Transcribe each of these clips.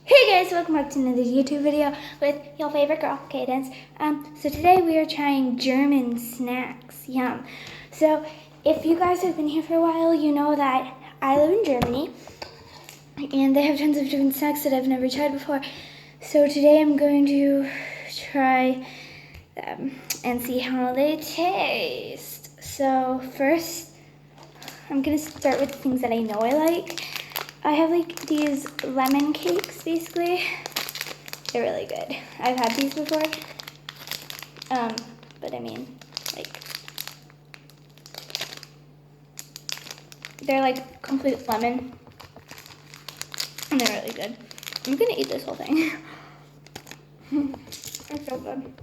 Hey guys, welcome back to another YouTube video with your favorite girl, Cadence. So today we are trying German snacks. Yum. So if you guys have been here for a while, you know that I live in Germany and they have tons of different snacks that I've never tried before. So today I'm going to try them and see how they taste. So first, I'm gonna start with the things that I know I like. I have like these lemon cakes, basically. They're really good. I've had these before. But I mean, like, they're like complete lemon. And they're really good. I'm gonna eat this whole thing. They're so good.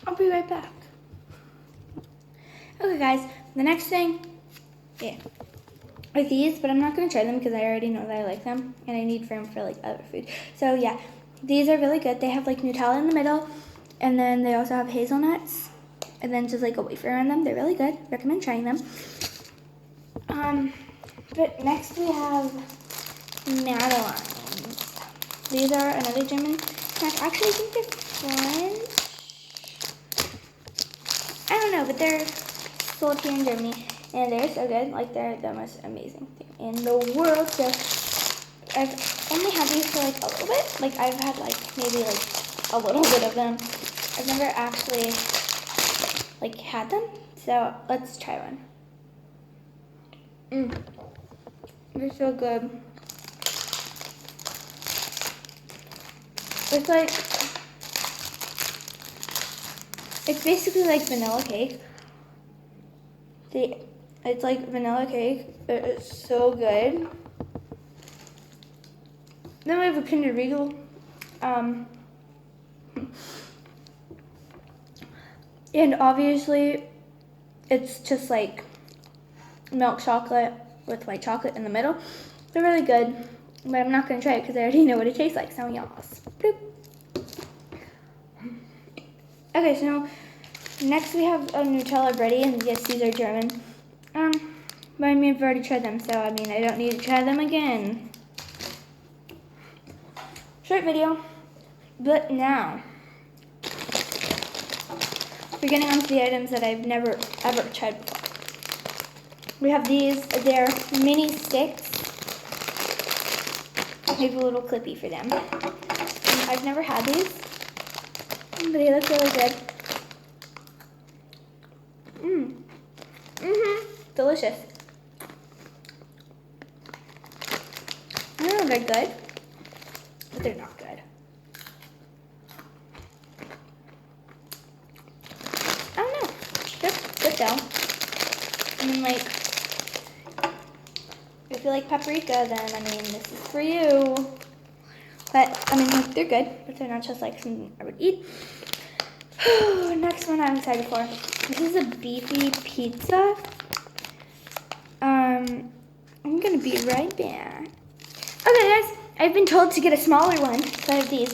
I'll be right back. Okay guys, the next thing, are these, but I'm not gonna try them because I already know that I like them and I need them for like other food. So yeah, these are really good. They have like Nutella in the middle and then they also have hazelnuts and then just like a wafer on them. They're really good. Recommend trying them. But next we have Madeleines. These are another German snack. Actually, I think they're French. I don't know, but they're sold here in Germany, and they're so good. Like, they're the most amazing thing in the world. So I've only had these for like a little bit. Like, I've had like maybe like a little bit of them. I've never actually like had them. So let's try one. They're so good. It's like, it's basically like vanilla cake. It's like vanilla cake, but it's so good. Then we have a Kinder Riegel. And obviously, it's just like milk chocolate with white chocolate in the middle. They're really good, but I'm not gonna try it because I already know what it tastes like. So yes. Boop. Okay, so next we have a Nutella Bready, and yes, these are German. But I mean, I've already tried them, so I mean, I don't need to try them again. Short video, but now we're getting on to the items that I've never ever tried before. We have these, they're mini sticks. I have a little clippy for them. And I've never had these, but they look really good. Delicious. I don't know if they're good, but they're not good. I don't know. They're good though. I mean, like, if you like paprika, then I mean, this is for you. But I mean, like, they're good, but they're not just like something I would eat. Next one I'm excited for. This is a beefy pizza. I'm gonna be right back. Okay, guys, I've been told to get a smaller one, so I have these,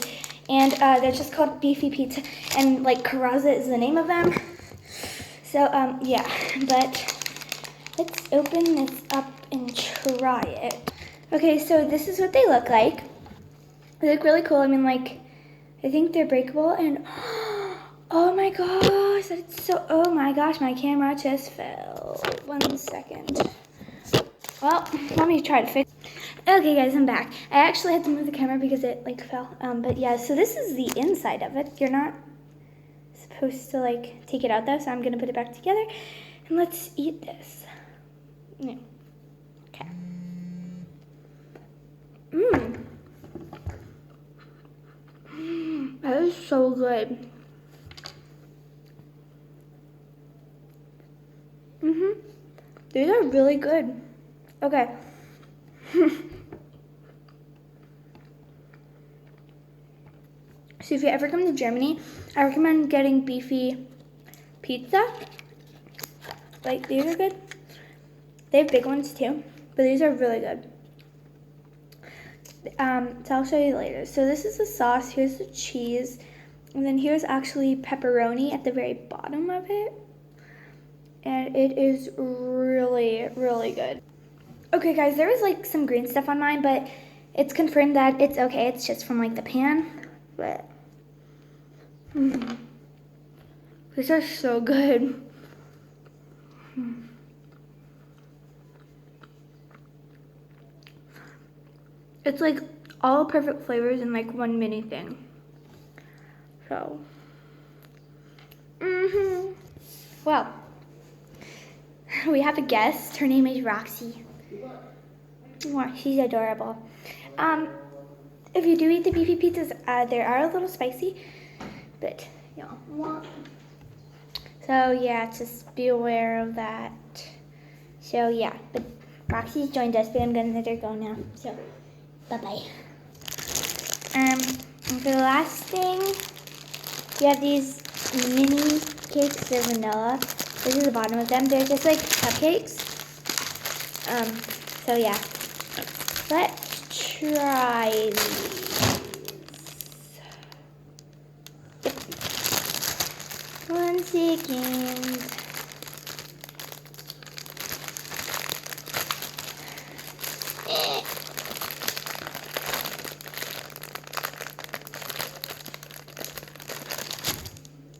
and they're just called beefy pizza, and like Caraza is the name of them. So yeah, but let's open this up and try it. Okay, so this is what they look like. They look really cool. I mean, like, I think they're breakable, and oh my gosh, that's so, oh my gosh, my camera just fell. 1 second. Well, let me try to fix. Okay guys, I'm back. I actually had to move the camera because it like fell. But yeah, so this is the inside of it. You're not supposed to like take it out though, so I'm gonna put it back together and let's eat this. Yeah. Okay. That is so good. These are really good. Okay. So if you ever come to Germany, I recommend getting beefy pizza. Like, these are good. They have big ones too, but these are really good. So I'll show you later. So this is the sauce, here's the cheese, and then here's actually pepperoni at the very bottom of it. and it is really, really good. Okay guys, there was like some green stuff on mine, but it's confirmed that it's okay. It's just from like the pan, but these are so good. It's like all perfect flavors in like one mini thing. So, well, we have a guest. Her name is Roxy. She's adorable. If you do eat the beefy pizzas, they are a little spicy, but so yeah, just be aware of that. So yeah, but Roxy's joined us, but I'm gonna let her go now. So bye bye. And for the last thing, you have these mini cakes. They're vanilla. This is the bottom of them. They're just like cupcakes. So yeah, let's try these. One second.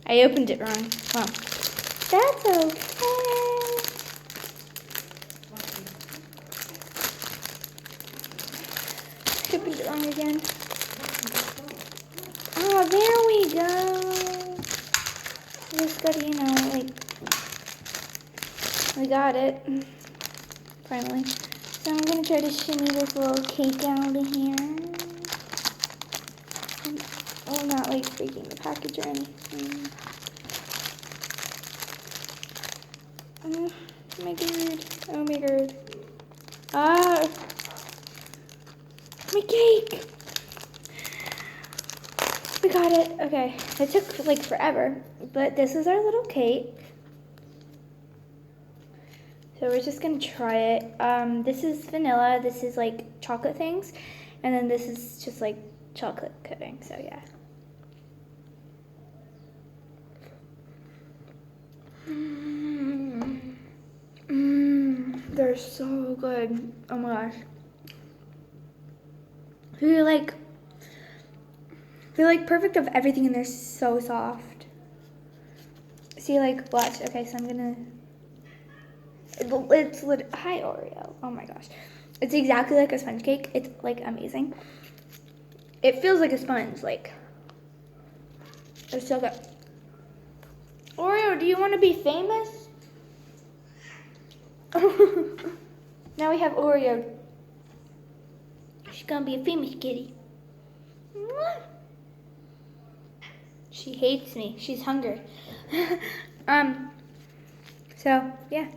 I opened it wrong. Well, that's okay. I opened it wrong again. Oh, there we go. Just gotta, like, we got it. Finally. So I'm gonna try to shimmy this little cake out of here. Oh, not like breaking the package or anything. Oh my god. Oh my god. Ah! My cake! We got it. Okay. It took like forever, but this is our little cake. So we're just gonna try it. This is vanilla, this is like chocolate things, and then this is just like chocolate coating, so yeah. They're so good. Oh my gosh. They're like perfect of everything, and they're so soft. See, like, watch. Okay, so I'm gonna. It's hi Oreo. Oh my gosh, it's exactly like a sponge cake. It's like amazing. It feels like a sponge. Like, it's so good. Oreo, do you want to be famous? Now we have Oreo. She's gonna be a famous kitty. She hates me. She's hungry. So yeah.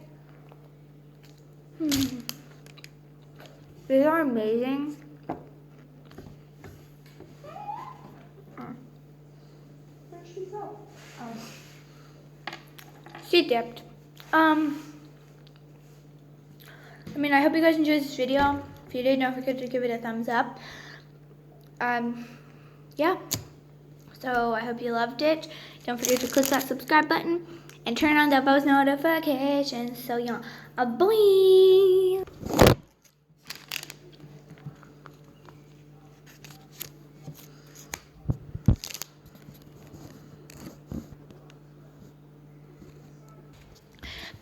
These are amazing. Where'd she go? She dipped. I mean, I hope you guys enjoyed this video. If you did, don't forget to give it a thumbs up. Yeah. So I hope you loved it. Don't forget to click that subscribe button and turn on the post notifications. So yeah, bye.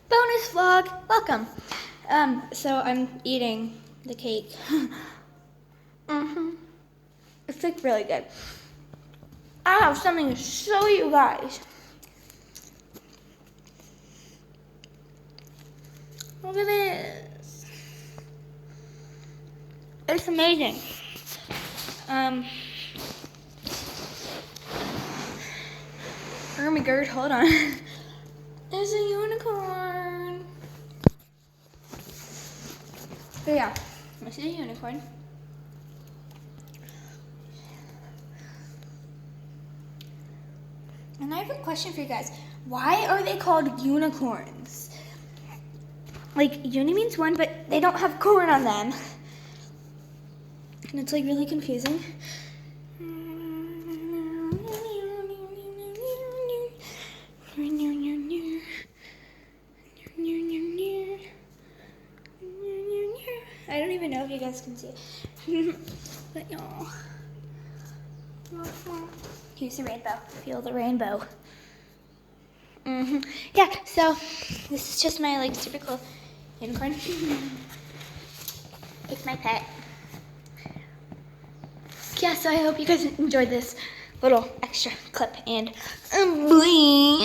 Bonus vlog, welcome. So I'm eating the cake. It's like really good. I have something to show you guys. Look at this. It's amazing. Oh my god, hold on. There's a unicorn. So yeah, this is a unicorn. And I have a question for you guys. Why are they called unicorns? Like, uni means one, but they don't have corn on them. And it's like really confusing. I don't even know if you guys can see it. But y'all. Here's the rainbow. Feel the rainbow. Yeah, so this is just my like super cool unicorn. It's my pet. Yeah, so I hope you guys enjoyed this little extra clip and bling.